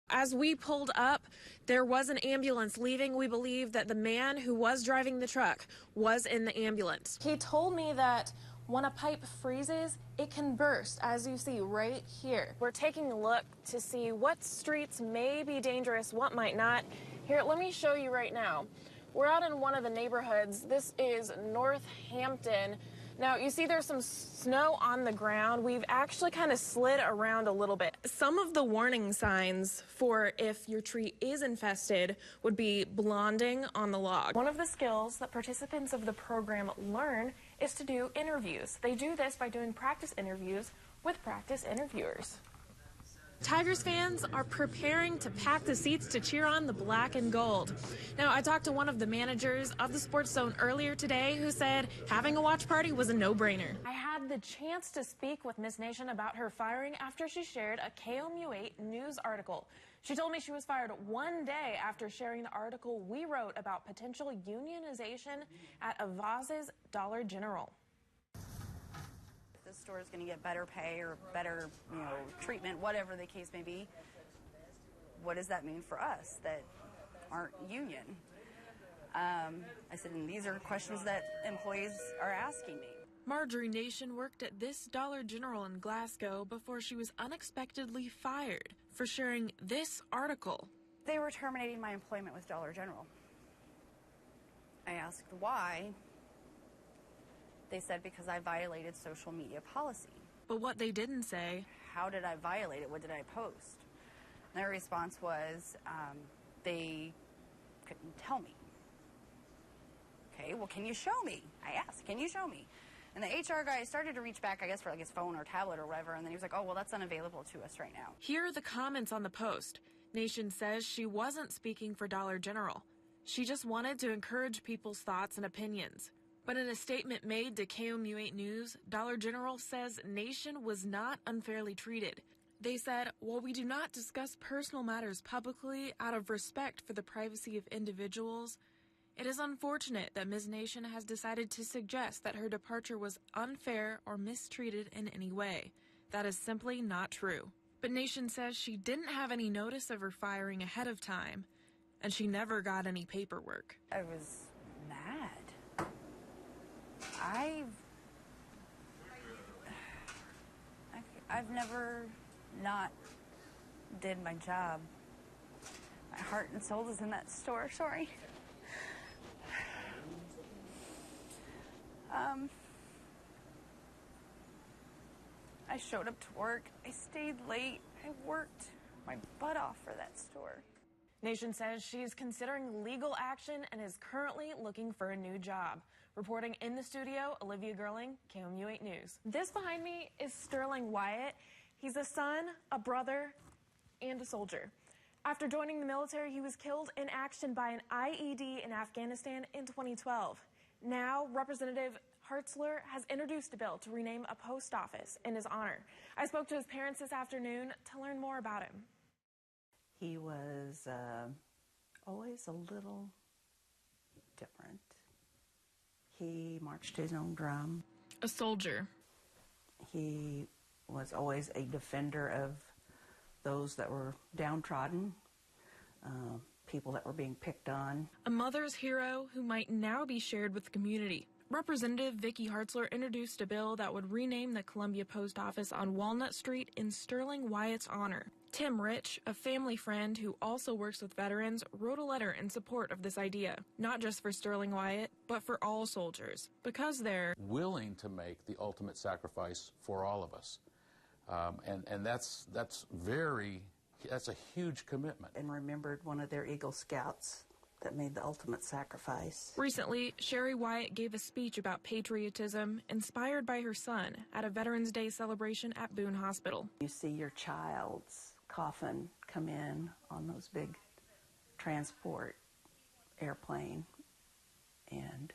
As we pulled up, there was an ambulance leaving. We believe that the man who was driving the truck was in the ambulance. He told me that when a pipe freezes, it can burst, as you see right here. We're taking a look to see what streets may be dangerous, what might not. Here, let me show you right now. We're out in one of the neighborhoods. This is Northampton. Now, you see there's some snow on the ground. We've actually kind of slid around a little bit. Some of the warning signs for if your tree is infested would be blonding on the log. One of the skills that participants of the program learn is to do interviews. They do this by doing practice interviews with practice interviewers. Tigers fans are preparing to pack the seats to cheer on the black and gold. Now, I talked to one of the managers of the Sports Zone earlier today who said having a watch party was a no-brainer. I had the chance to speak with Miss Nation about her firing after she shared a KOMU8 news article. She told me she was fired one day after sharing the article we wrote about potential unionization at Avaz's Dollar General. The store is going to get better pay or better, treatment, whatever the case may be. What does that mean for us that aren't union? I said, and these are questions that employees are asking me. Marjorie Nation worked at this Dollar General in Glasgow before she was unexpectedly fired for sharing this article. They were terminating my employment with Dollar General. I asked why. They said because I violated social media policy. But what they didn't say, how did I violate it? What did I post? And their response was they couldn't tell me. Okay, well, can you show me? I asked, can you show me? And the HR guy started to reach back, I guess, for like his phone or tablet or whatever, and then he was like, oh, well, that's unavailable to us right now. Here are the comments on the post. Nation says she wasn't speaking for Dollar General. She just wanted to encourage people's thoughts and opinions. But in a statement made to KOMU8 News, Dollar General says Nation was not unfairly treated. They said, while we do not discuss personal matters publicly out of respect for the privacy of individuals, it is unfortunate that Ms. Nation has decided to suggest that her departure was unfair or mistreated in any way. That is simply not true. But Nation says she didn't have any notice of her firing ahead of time, and she never got any paperwork. I was mad. I've never not did my job. My heart and soul is in that store, sorry. I showed up to work. I stayed late. I worked my butt off for that store. Nation says she's considering legal action and is currently looking for a new job. Reporting in the studio, Olivia Gerling, KOMU8 News. This behind me is Sterling Wyatt. He's a son, a brother, and a soldier. After joining the military, he was killed in action by an IED in Afghanistan in 2012. Now, Representative Hartzler has introduced a bill to rename a post office in his honor. I spoke to his parents this afternoon to learn more about him. He was always a little different. He marched his own drum. A soldier. He was always a defender of those that were downtrodden, people that were being picked on. A mother's hero who might now be shared with the community. Representative Vicki Hartzler introduced a bill that would rename the Columbia Post Office on Walnut Street in Sterling Wyatt's honor. Tim Rich, a family friend who also works with veterans, wrote a letter in support of this idea, not just for Sterling Wyatt, but for all soldiers, because they're willing to make the ultimate sacrifice for all of us. And that's a huge commitment. And remembered one of their Eagle Scouts that made the ultimate sacrifice. Recently, Sherry Wyatt gave a speech about patriotism inspired by her son at a Veterans Day celebration at Boone Hospital. You see your child's coffin come in on those big transport airplane, and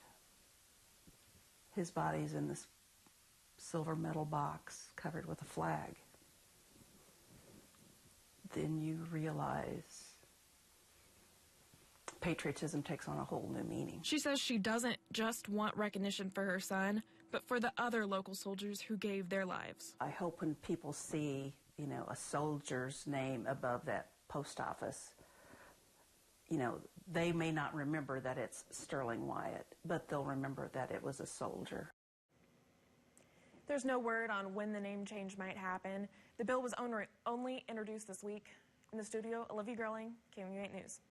his body's in this silver metal box covered with a flag. Then you realize patriotism takes on a whole new meaning. She says she doesn't just want recognition for her son, but for the other local soldiers who gave their lives. I hope when people see, a soldier's name above that post office, you know, they may not remember that it's Sterling Wyatt, but they'll remember that it was a soldier. There's no word on when the name change might happen. The bill was only introduced this week. In the studio, Olivia Gurling, KMU8 News.